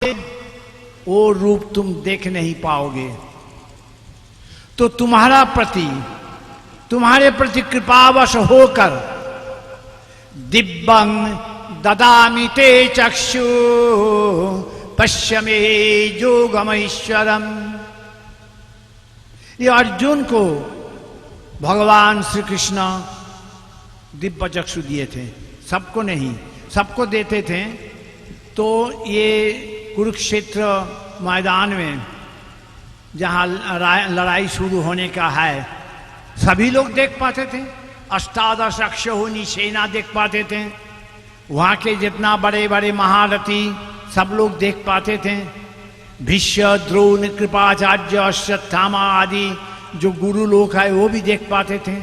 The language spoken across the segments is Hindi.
वो रूप तुम देख नहीं पाओगे। तो तुम्हारे प्रति कृपावश होकर दिव्यं ददामि ते चक्षु पश्य मे योगमैश्वरम। ये अर्जुन को भगवान श्री कृष्ण दिव्य चक्षु दिए थे, सबको नहीं, सबको देते थे। तो ये कुरुक्षेत्र मैदान में जहाँ लड़ाई शुरू होने का है, सभी लोग देख पाते थे। 18 अक्षौहिणी सेना देख पाते थे। वहाँ के जितना बड़े बड़े महारथी सब लोग देख पाते थे। भीष्म, द्रोण, कृपाचार्य, अश्वत्थामा आदि जो गुरु लोग है वो भी देख पाते थे,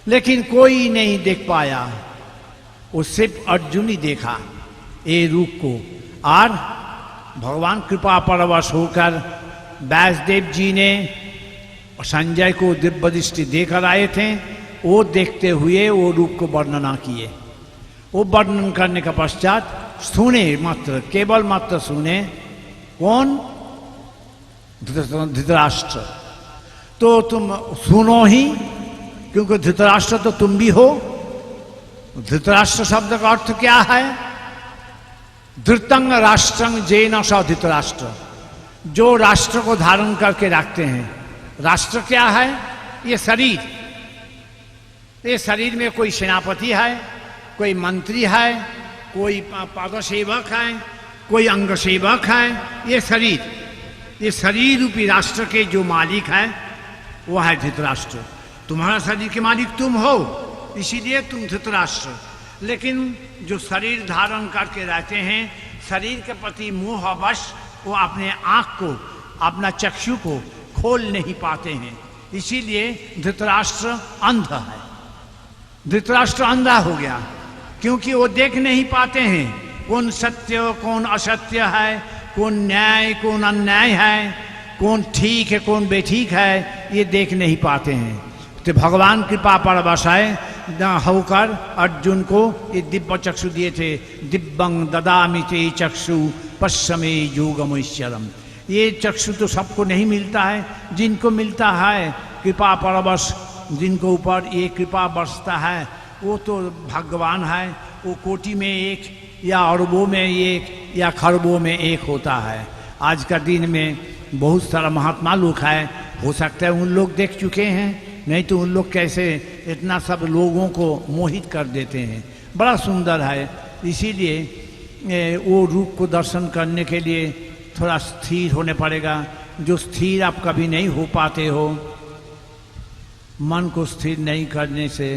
लेकिन कोई नहीं देख पाया। वो सिर्फ अर्जुन ही देखा ये रूप को। और भगवान कृपा परवश होकर व्यासदेव जी ने संजय को दिव्य दृष्टि देकर आए थे। वो देखते हुए वो रूप को वर्णना किए। वो वर्णन करने के पश्चात सुने, मात्र केवल मात्र सुने। कौन? धृतराष्ट्र। तो तुम सुनो ही, क्योंकि धृतराष्ट्र तो तुम भी हो। धृतराष्ट्र शब्द का अर्थ क्या है? धृतंग राष्ट्रंग जेन स धृतराष्ट्र, जो राष्ट्र को धारण करके रखते हैं। राष्ट्र क्या है? ये शरीर। ये शरीर में कोई सेनापति है, कोई मंत्री है, कोई पदसेवक है, कोई अंग सेवक है। ये शरीर रूपी राष्ट्र के जो मालिक है वो है धृतराष्ट्र। तुम्हारा शरीर के मालिक तुम हो, इसीलिए तुम धृतराष्ट्र। लेकिन जो शरीर धारण करके रहते हैं, शरीर के प्रति मोहवश वो अपने आँख को, अपना चक्षु को खोल नहीं पाते हैं। इसीलिए धृतराष्ट्र अंध है। धृतराष्ट्र अंधा हो गया क्योंकि वो देख नहीं पाते हैं कौन सत्य कौन असत्य है, कौन न्याय कौन अन्याय है, कौन ठीक है कौन बेठीक है, ये देख नहीं पाते हैं। तो भगवान कृपा परवश होकर अर्जुन को ये दिव्य चक्षु दिए थे। दिव्यं ददामि ते चक्षु पश्य मे योगमैश्वरम। ये चक्षु तो सबको नहीं मिलता है। जिनको मिलता है कृपा परवश, जिनको ऊपर ये कृपा बरसता है, वो तो भगवान है। वो कोटि में एक या अरबों में एक या खरबों में एक होता है। आज का दिन में बहुत सारा महात्मा लोग हैं, हो सकता है उन लोग देख चुके हैं, नहीं तो उन लोग कैसे इतना सब लोगों को मोहित कर देते हैं। बड़ा सुंदर है। इसीलिए वो रूप को दर्शन करने के लिए थोड़ा स्थिर होने पड़ेगा। जो स्थिर आप कभी नहीं हो पाते हो, मन को स्थिर नहीं करने से,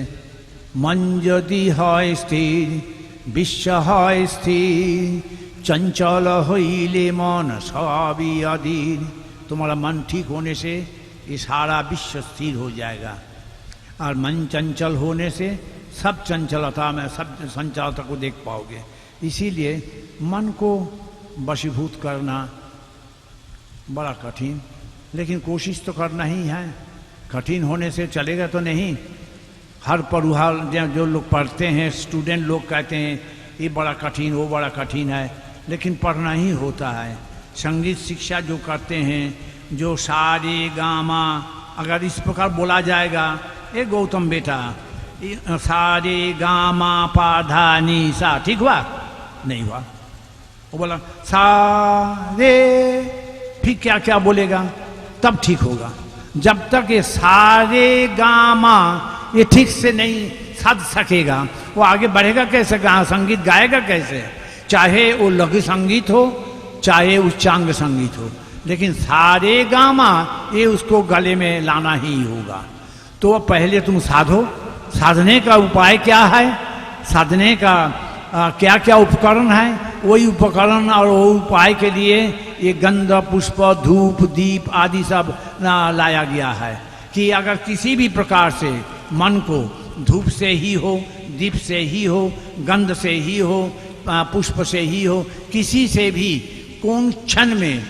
मन यदि है स्थिर विश्व है स्थिर, चंचल होइले मन सभी अधीर। तुम्हारा मन ठीक होने से ये सारा विश्व स्थिर हो जाएगा। और मन चंचल होने से सब चंचलता में, सब संचलता को देख पाओगे। इसीलिए मन को वशीभूत करना बड़ा कठिन, लेकिन कोशिश तो करना ही है। कठिन होने से चलेगा तो नहीं। हर पढ़ुहार जो लोग पढ़ते हैं, स्टूडेंट लोग कहते हैं ये बड़ा कठिन, वो बड़ा कठिन है, लेकिन पढ़ना ही होता है। संगीत शिक्षा जो करते हैं, जो सारे गामा, अगर इस प्रकार बोला जाएगा, ए गौतम बेटा सारे गामा पा धा नी सा, ठीक हुआ? नहीं हुआ। वो बोला सारे, फिर क्या क्या बोलेगा, तब ठीक होगा। जब तक ये सारे गामा ये ठीक से नहीं सध सकेगा, वो आगे बढ़ेगा कैसे? संगीत गाएगा कैसे? चाहे वो लघु संगीत हो, चाहे उच्चांग संगीत हो, लेकिन सारे गामा ये उसको गले में लाना ही होगा। तो पहले तुम साधो। साधने का उपाय क्या है? साधने का क्या क्या उपकरण है? वही उपकरण और वो उपाय के लिए ये गंध, पुष्प, धूप, दीप आदि सब लाया गया है कि अगर किसी भी प्रकार से मन को धूप से ही हो, दीप से ही हो, गंध से ही हो, पुष्प से ही हो, किसी से भी कौन क्षण में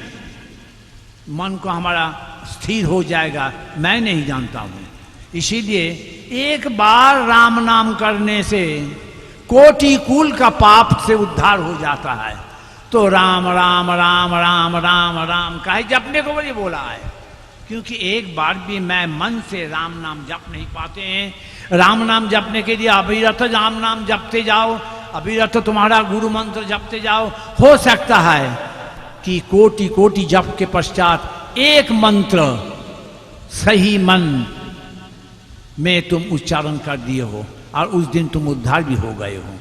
मन को हमारा स्थिर हो जाएगा, मैं नहीं जानता हूँ। इसीलिए एक बार राम नाम करने से कोटि कुल का पाप से उद्धार हो जाता है। तो राम राम राम राम राम राम काहे जपने को बोले बोला है? क्योंकि एक बार भी मैं मन से राम नाम जप नहीं पाते हैं। राम नाम जपने के लिए अविरत राम नाम जपते जाओ, अविरत तुम्हारा गुरु मंत्र जपते जाओ। हो सकता है कि कोटि कोटि जप के पश्चात एक मंत्र सही मन में तुम उच्चारण कर दिए हो और उस दिन तुम उद्धार भी हो गए हो।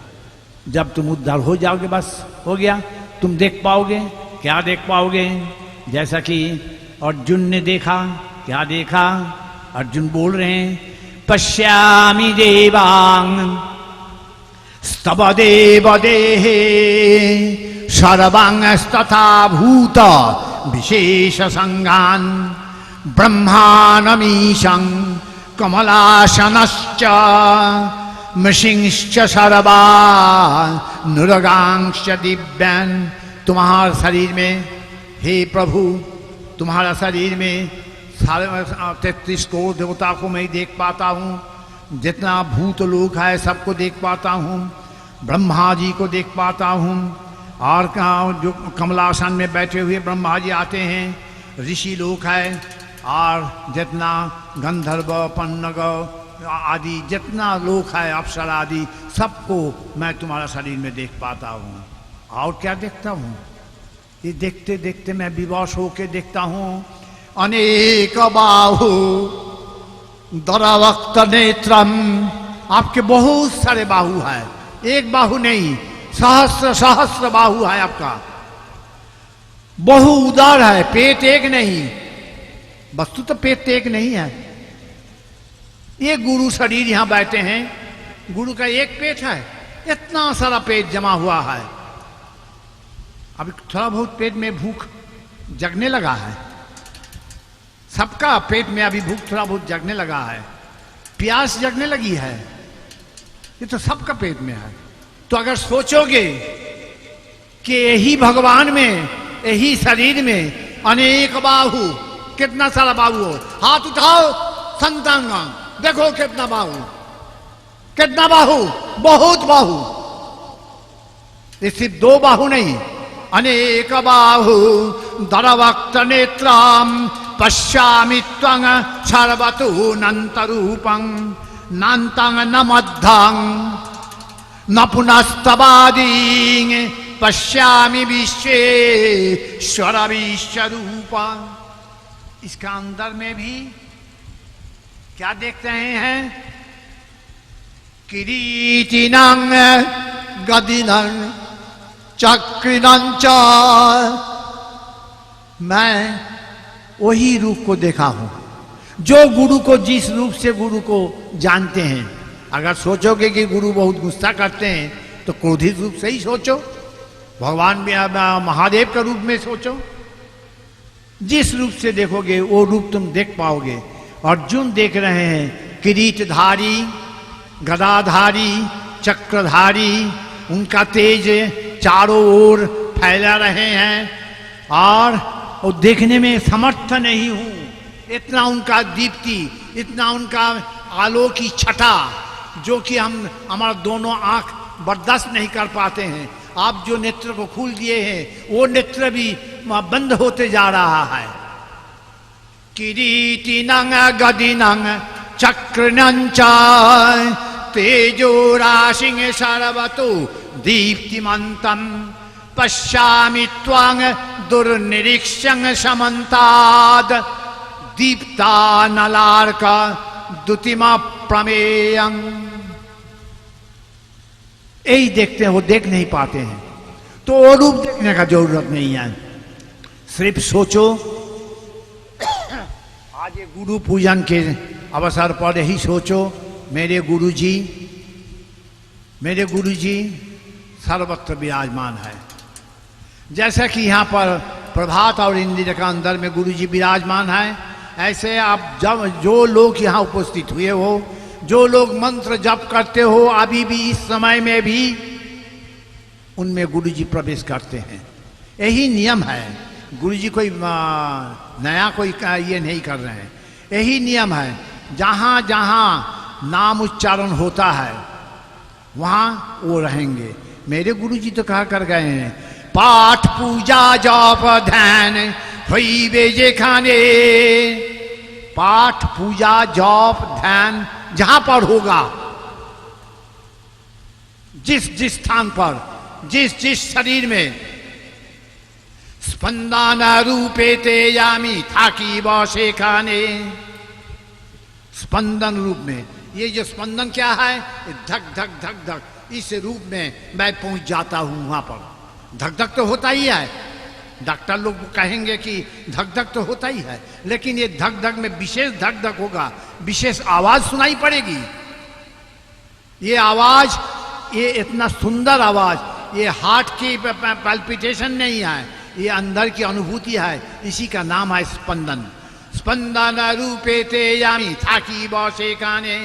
जब तुम उद्धार हो जाओगे बस हो गया, तुम देख पाओगे। क्या देख पाओगे? जैसा कि अर्जुन ने देखा। क्या देखा? अर्जुन बोल रहे हैं, पश्यामि देवांग स्तव देव देहे सर्वांग तथा भूत विशेष संगान ब्रह्मानमीशं कमलासनश्च मृषिंश्च सर्वा नुरगांश्च दिव्यान। तुम्हारे शरीर में हे प्रभु, तुम्हारा शरीर में 33 करोड़ देवता को मैं देख पाता हूँ। जितना भूत लोक है सबको देख पाता हूँ। ब्रह्मा जी को देख पाता हूँ। और जो कमलासन में बैठे हुए ब्रह्मा जी आते हैं। ऋषि लोक है और जितना गंधर्व पन्नग आदि जितना लोक है, अप्सर आदि सबको मैं तुम्हारा शरीर में देख पाता हूँ। और क्या देखता हूँ? ये देखते देखते मैं विवश होके देखता हूँ। अनेक बाहु दरवक्त नेत्रम, आपके बहुत सारे बाहु है, एक बाहु नहीं, सहस्र सहस्र बाहु है आपका। बहु उदार है, पेट एक नहीं। वस्तु तो पेट एक नहीं है। ये गुरु शरीर यहां बैठे हैं, गुरु का एक पेट है, इतना सारा पेट जमा हुआ है। अभी थोड़ा बहुत पेट में भूख जगने लगा है, सबका पेट में अभी भूख थोड़ा बहुत जगने लगा है, प्यास जगने लगी है। ये तो सबका पेट में है। तो अगर सोचोगे कि यही भगवान में, यही शरीर में अनेक बाहु, कितना सारा बाहु हो, हाथ उठाओ संतांगांग, देखो कितना बाहु, कितना बाहु, बहुत बाहु। ये सिर्फ दो बाहु नहीं, अनेक बाहु दरवक्त नेत्रम पश्यामि त्वं सर्वतो नंत रूपं नान्तं न मध्यं न पुनस्तवादीं पश्यामि विश्वेश्वर विश्वरूपं। इसका अंदर में भी क्या देख रहे हैं? किरीटिनं गदिनं चक्रिनं च। मैं वही रूप को देखा हूं जो गुरु को, जिस रूप से गुरु को जानते हैं। अगर सोचोगे कि गुरु बहुत गुस्सा करते हैं तो क्रोधित रूप से ही सोचो, भगवान महादेव का रूप में सोचो। जिस रूप से देखोगे वो रूप तुम देख पाओगे। अर्जुन देख रहे हैं किरीटधारी, गदाधारी, चक्रधारी, उनका तेज चारों ओर फैला रहे हैं और वो देखने में समर्थ नहीं हूं। इतना उनका दीप्ति, इतना उनका आलोक की छटा जो कि हमारा दोनों आंख बर्दाश्त नहीं कर पाते हैं। आप जो नेत्र को खोल दिए हैं वो नेत्र भी बंद होते जा रहा है। किरीटिनं गदिनं चक्रनं च तेजो राशिं सर्वतो दीप्तिमन्तं पश्यामि त्वं दुर्निरीक्षं समन्ताद् दीप्तानलार्क द्युतिमा प्रमेयं। यही देखते हैं, वो देख नहीं पाते हैं। तो वो रूप देखने का जरूरत नहीं है, सिर्फ सोचो। आज ये गुरु पूजन के अवसर पर यही सोचो, मेरे गुरुजी सर्वत्र विराजमान है। जैसा कि यहाँ पर प्रभात और इंदिरा का अंदर में गुरुजी विराजमान है, ऐसे आप जब जो लोग यहाँ उपस्थित हुए हो, जो लोग मंत्र जप करते हो अभी भी, इस समय में भी, उनमें गुरुजी प्रवेश करते हैं। यही नियम है। गुरुजी कोई नया कोई ये नहीं कर रहे हैं, यही नियम है। जहाँ जहाँ नाम उच्चारण होता है वहाँ वो रहेंगे। मेरे गुरुजी तो कहा कर गए हैं, पाठ पूजा जप ध्यान होइबे जेखाने। पाठ पूजा जप ध्यान जहां पर होगा, जिस जिस स्थान पर, जिस जिस शरीर में, स्पंदन रूपे ते यामी थाकी बसे खाने। स्पंदन रूप में, ये जो स्पंदन क्या है, धक धक धक धक, इस रूप में मैं पहुंच जाता हूं वहां पर। धक धक तो होता ही है, डॉक्टर लोग कहेंगे कि धक धक तो होता ही है, लेकिन ये धक धक में विशेष धक धक होगा, विशेष आवाज सुनाई पड़ेगी। ये आवाज, ये इतना सुंदर आवाज, ये हार्ट की पैल्पिटेशन नहीं है, ये अंदर की अनुभूति है, इसी का नाम है स्पंदन। स्पंदन रूपे ते यामी थाकी बसे काने।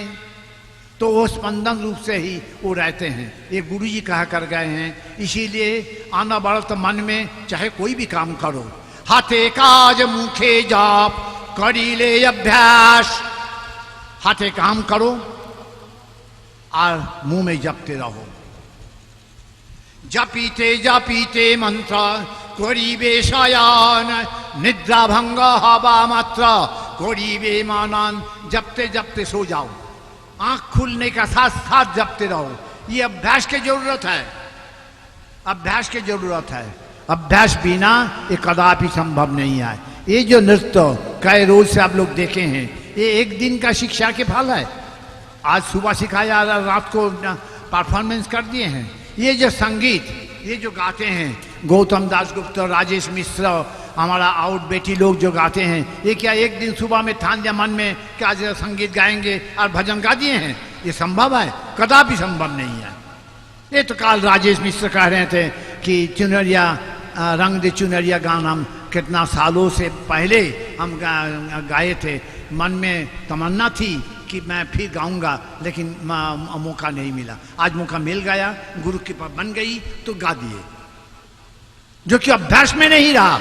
तो वो स्पंदन रूप से ही वो रहते हैं, ये गुरु जी कहा कर गए हैं। इसीलिए आना बढ़त मन में चाहे कोई भी काम करो, हाथे काज मुखे जाप करी ले अभ्यास। हाथे काम करो और मुंह में जपते रहो। जपीते जपीते मंत्र करीबे शयन निद्रा भंग हवा मात्र करीबे मानन। जपते जपते सो जाओ, आंख खुलने का साथ साथ जपते रहो। ये अभ्यास की जरूरत है, अभ्यास की जरूरत है। अभ्यास बिना ये कदापि संभव नहीं है। ये जो नृत्य कई रोज से आप लोग देखे हैं, ये एक दिन का शिक्षा के फल है। आज सुबह सिखाया, रात को परफॉर्मेंस कर दिए हैं। ये जो संगीत, ये जो गाते हैं, गौतम दासगुप्त, राजेश मिश्र, हमारा आउट बेटी लोग जो गाते हैं, ये क्या एक दिन सुबह में ठान दिया मन में कि आज संगीत गाएंगे और भजन गा दिए हैं? ये संभव है? कदापि संभव नहीं है। ये तो काल राजेश मिश्र कह रहे थे कि चुनरिया रंग दे चुनरिया गाना हम कितना सालों से पहले हम गाए थे। मन में तमन्ना थी कि मैं फिर गाऊंगा, लेकिन मौका नहीं मिला। आज मौका मिल गया, गुरु की बन गई तो गा दिए, जो कि अभ्यास में नहीं रहा।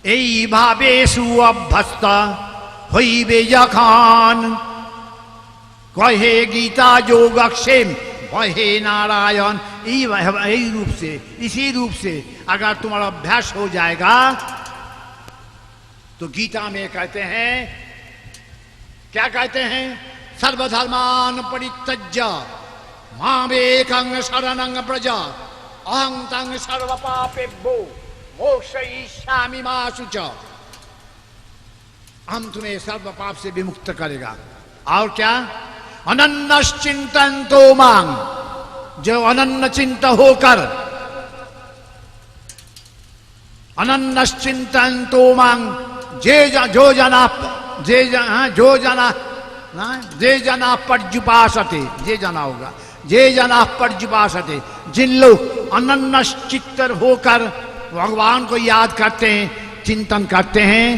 এই ভাবে সুঅভ্যস্ত হইবে যখন কহে गीता যোগক্ষেম বহে नारायण। यही रूप से, इसी रूप से अगर तुम्हारा अभ्यास हो जाएगा तो गीता में कहते हैं, क्या कहते हैं? सर्वधर्मान परित्यज्य मामेकं शरणं व्रज अहं तं सर्वपापेभ्यो मोक्षयिष्यामि मा शुच। हम तुम्हें सर्व पाप से विमुक्त करेगा। और क्या? अनन्नश्चिंतन्तो मां, जो अनन्न चिंत होकर, अनन्नश्चिंतन्तो मां जे जना पर्युपासते, जे जना होगा, जे जना पर्युपासते, जिन लोग अनन्नश्चित्त होकर भगवान को याद करते हैं, चिंतन करते हैं,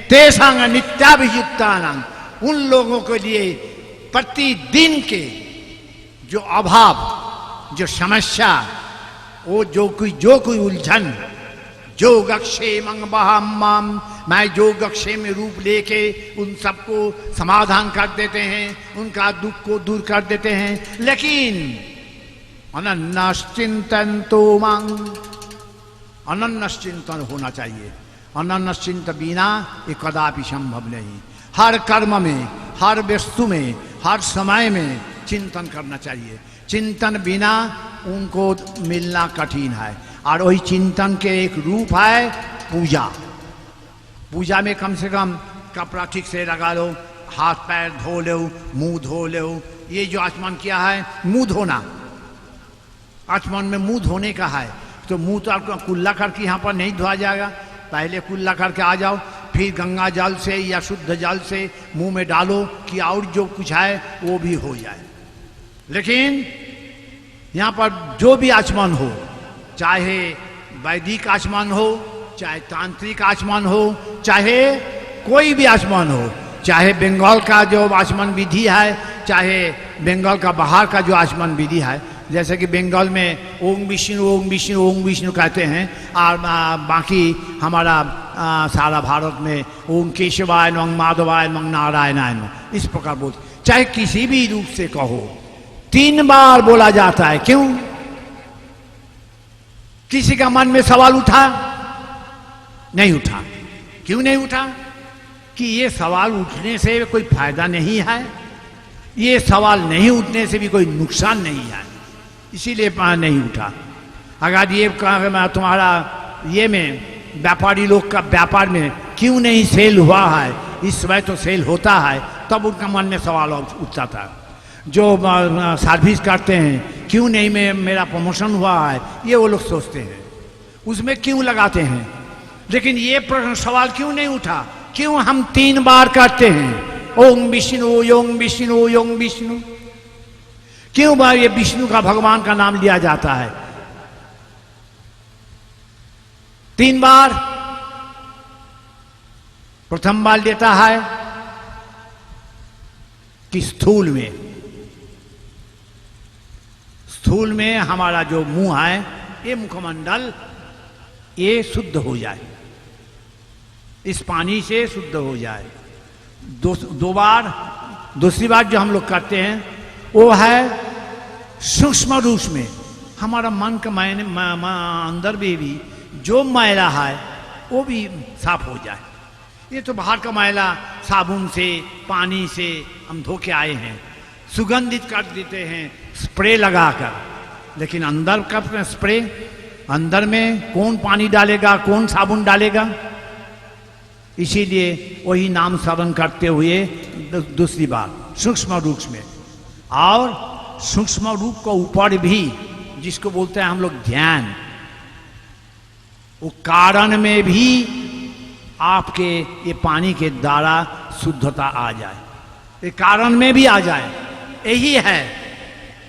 तेषांग नित्याभियुक्तानां, उन लोगों के लिए प्रतिदिन के जो अभाव, जो समस्या, वो जो कोई उलझन, योगक्षेमं वहम्माम, मैं योगक्षेम रूप लेके उन सबको समाधान कर देते हैं, उनका दुख को दूर कर देते हैं। लेकिन अनन्नश्चिंतन्तो मां, अनन्नश्चिंतन होना चाहिए। अनन्नश्चिंत बिना ये कदापि संभव नहीं। हर कर्म में, हर वस्तु में, हर समय में चिंतन करना चाहिए। चिंतन बिना उनको मिलना कठिन है। और वही चिंतन के एक रूप है पूजा। पूजा में कम से कम कपड़ा ठीक से लगा लो, हाथ पैर धो लो, मुंह धो लो। ये जो आचमन किया है, मुंह धोना, आचमन में मुंह धोने का है। तो मुंह तो आपको कुल्ला करके यहाँ पर नहीं धोया जाएगा, पहले कुल्ला करके आ जाओ, फिर गंगा जल से या शुद्ध जल से मुंह में डालो कि और जो कुछ है वो भी हो जाए। लेकिन यहाँ पर जो भी आचमन हो, चाहे वैदिक आचमन हो, चाहे तांत्रिक आचमन हो, चाहे कोई भी आचमन हो, चाहे बंगाल का जो आचमन विधि है, चाहे बंगाल का बाहर का जो आचमन विधि है, जैसे कि बंगाल में ओम विष्णु ओम विष्णु ओम विष्णु कहते हैं, और बाकी हमारा सारा भारत में ओम केशवाय नमः, माधवाय नमः, नारायणाय नमः, इस प्रकार बोलते। चाहे किसी भी रूप से कहो, 3 बार बोला जाता है। क्यों? किसी का मन में सवाल उठा? नहीं उठा। क्यों नहीं उठा? कि ये सवाल उठने से कोई फायदा नहीं है, ये सवाल नहीं उठने से भी कोई नुकसान नहीं है, इसीलिए नहीं उठा। अगर ये तुम्हारा ये में व्यापारी लोग का व्यापार में क्यों नहीं सेल हुआ है, इस समय तो सेल होता है, तब उनका मन में सवाल उठता था। जो सर्विस करते हैं क्यों नहीं मेरा प्रमोशन हुआ है, ये वो लोग सोचते हैं, उसमें क्यों लगाते हैं। लेकिन ये प्रश्न सवाल क्यों नहीं उठा? क्यों हम 3 बार करते हैं ओम विष्णु ओम विष्णु ओम विष्णु? क्यों बार ये विष्णु का भगवान का नाम लिया जाता है 3 बार? प्रथम बार लेता है कि स्थूल में हमारा जो मुंह है, ये मुखमंडल ये शुद्ध हो जाए, इस पानी से शुद्ध हो जाए। दो बार, दूसरी बार जो हम लोग करते हैं वो है सूक्ष्म रूप में, हमारा मन का मायने अंदर में भी जो मैला है वो भी साफ हो जाए। ये तो बाहर का मैला साबुन से पानी से हम धो के आए हैं, सुगंधित कर देते हैं स्प्रे लगाकर, लेकिन अंदर का स्प्रे, अंदर में कौन पानी डालेगा, कौन साबुन डालेगा? इसीलिए वही नाम श्रवण करते हुए दूसरी बार सूक्ष्म रूप में, और सूक्ष्म रूप को ऊपर भी जिसको बोलते हैं हम लोग ध्यान, वो कारण में भी आपके ये पानी के द्वारा शुद्धता आ जाए, ये कारण में भी आ जाए। यही है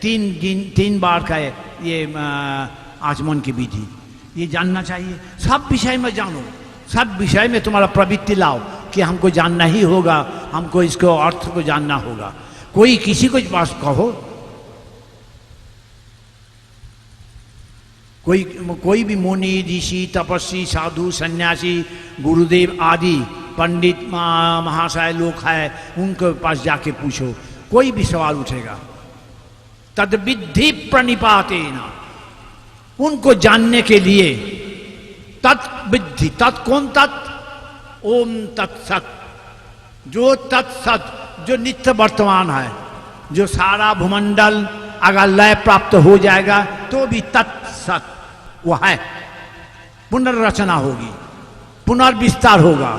3 बार का ये आचमन की विधि। ये जानना चाहिए, सब विषय में जानो, सब विषय में तुम्हारा प्रवृत्ति लाओ कि हमको जानना ही होगा, हमको इसको अर्थ को जानना होगा। कोई किसी को पास कहो, कोई भी मुनि ऋषि तपस्वी साधु सन्यासी गुरुदेव आदि पंडित महाशय लोग है, उनके पास जाके पूछो, कोई भी सवाल उठेगा। तद विद्धि प्रणिपातेन, उनको जानने के लिए तत्विद्धि, तत् कौन तत्? ओम तत्सत, जो तत्सत, जो नित्य वर्तमान है, जो सारा भूमंडल अगर लय प्राप्त हो जाएगा तो भी तत्सत वो है। पुनर्रचना होगी, पुनर्विस्तार होगा,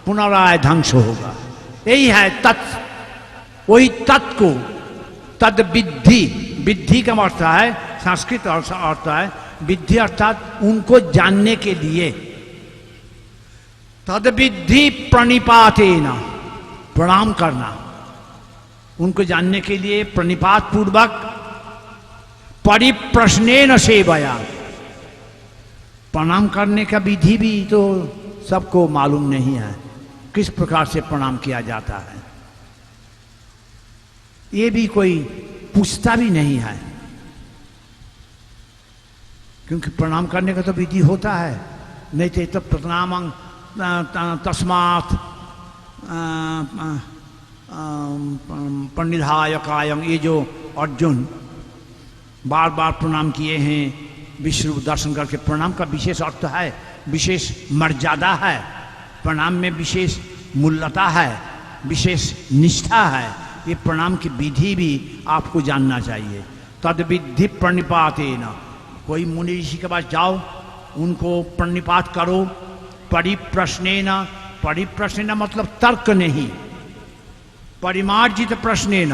पुनराय ध्वंस होगा, यही है तत्। वही तत् को तद विद्धि, विद्धि का अर्थ है संस्कृत अर्थ है विद्धि, अर्थात उनको जानने के लिए। तद विद्धि प्रणिपातेन, प्रणाम करना, उनको जानने के लिए प्रणिपात पूर्वक परिप्रश्नेन सेवया, प्रणाम करने का विधि भी तो सबको मालूम नहीं है, किस प्रकार से प्रणाम किया जाता है, ये भी कोई पूछता भी नहीं है। क्योंकि प्रणाम करने का तो विधि होता है, नहीं तो प्रणाम तस्मात् प्रणिधाय कायम, ये जो अर्जुन बार बार प्रणाम किए हैं, विश्व रूप दर्शन करके, प्रणाम का विशेष अर्थ है, विशेष मर्यादा है, प्रणाम में विशेष मूल्यता है, विशेष निष्ठा है। ये प्रणाम की विधि भी आपको जानना चाहिए। तद विधि प्रणिपातेन, कोई मुनि ऋषि के पास जाओ, उनको प्रणिपात करो। परिप्रश्नेन, परिप्रश्नेन मतलब तर्क नहीं, परिमार्जित प्रश्नेन,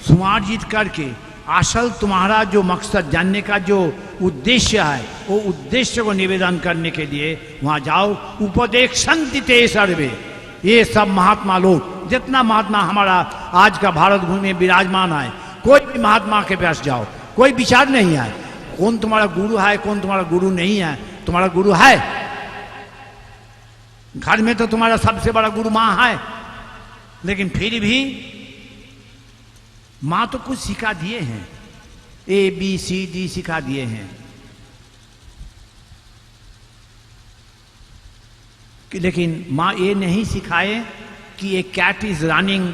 सुमार्जित करके, असल तुम्हारा जो मकसद जानने का जो उद्देश्य है, वो उद्देश्य को निवेदन करने के लिए वहां जाओ। उपदेक्षन्ति ते सर्वे, ये सब महात्मा लोग, जितना महात्मा हमारा आज का भारत भूमि में विराजमान है, कोई भी महात्मा के पास जाओ, कोई विचार नहीं है कौन तुम्हारा गुरु है, कौन तुम्हारा गुरु नहीं है। तुम्हारा गुरु है, घर में तो तुम्हारा सबसे बड़ा गुरु माँ है, लेकिन फिर भी माँ तो कुछ सिखा दिए हैं, ABCD सिखा दिए हैं, लेकिन माँ ये नहीं सिखाए कि a cat is running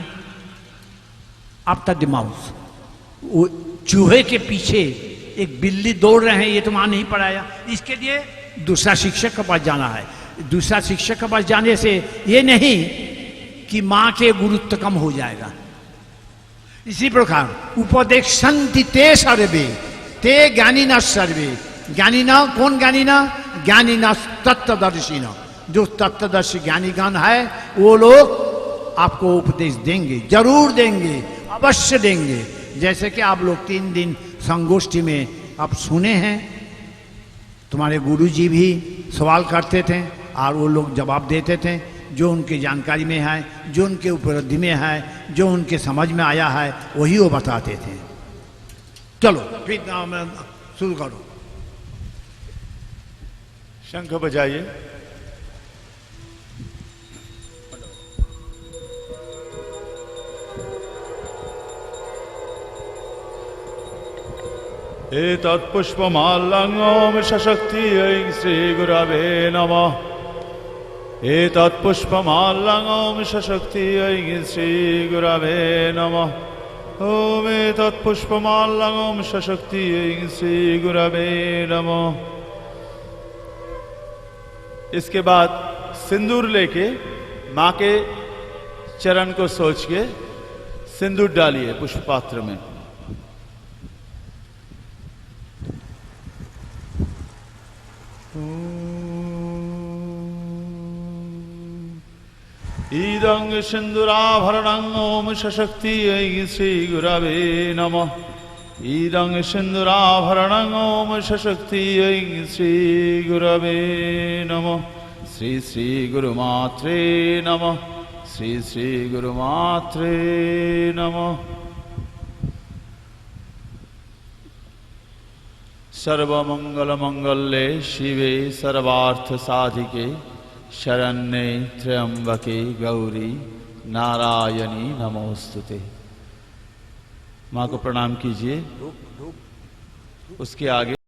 after the mouse, वो चूहे के पीछे एक बिल्ली दौड़ रहे हैं, ये तो मां नहीं पढ़ाया। इसके लिए दूसरा शिक्षक के पास जाना है। दूसरा शिक्षक के पास जाने से ये नहीं कि मां के गुरुत्व कम हो जाएगा। इसी प्रकार उपदेक्षन्ति ते सर्वे ते ज्ञानिना सर्वे। ज्ञानिना कौन? ज्ञानिना ज्ञानिना तत्वदर्शिना। जो तत्वदर्शी ज्ञानीगण है वो लोग आपको उपदेश देंगे, जरूर देंगे, अवश्य देंगे। जैसे कि आप लोग 3 दिन संगोष्ठी में आप सुने हैं, तुम्हारे गुरुजी भी सवाल करते थे और वो लोग जवाब देते थे, जो उनकी जानकारी में है, जो उनके उपलब्धि में है, जो उनके समझ में आया है, वही वो बताते थे। चलो फिर शुरू करो। शंख बजाइए। एतत्पुष्पमाल्यं सशक्तियै श्रीगुरवे नमः। एतत्पुष्पमाल्यं सशक्तियै श्रीगुरवे नमः। ॐ एतत्पुष्पमाल्यं सशक्तियै श्रीगुरवे नमः। इसके बाद सिंदूर लेके माँ के चरण को सोच के सिंदूर डालिए पुष्प पात्र में। ईदं सिंदूराभरणं ओम सशक्तियै श्रीगुरवे नमः। ईदं सिंदूराभरणं ओम सशक्तियै श्रीगुरवे नमः। श्री श्री गुरुमात्रे नमः। श्री श्री गुरुमात्रे नमः। सर्वमंगलमंगल्ये शिवे सर्वार्थसाधिके शरण्ये त्र्यंबके गौरी नारायणी नमोस्तुते। माँ को प्रणाम कीजिए। उसके आगे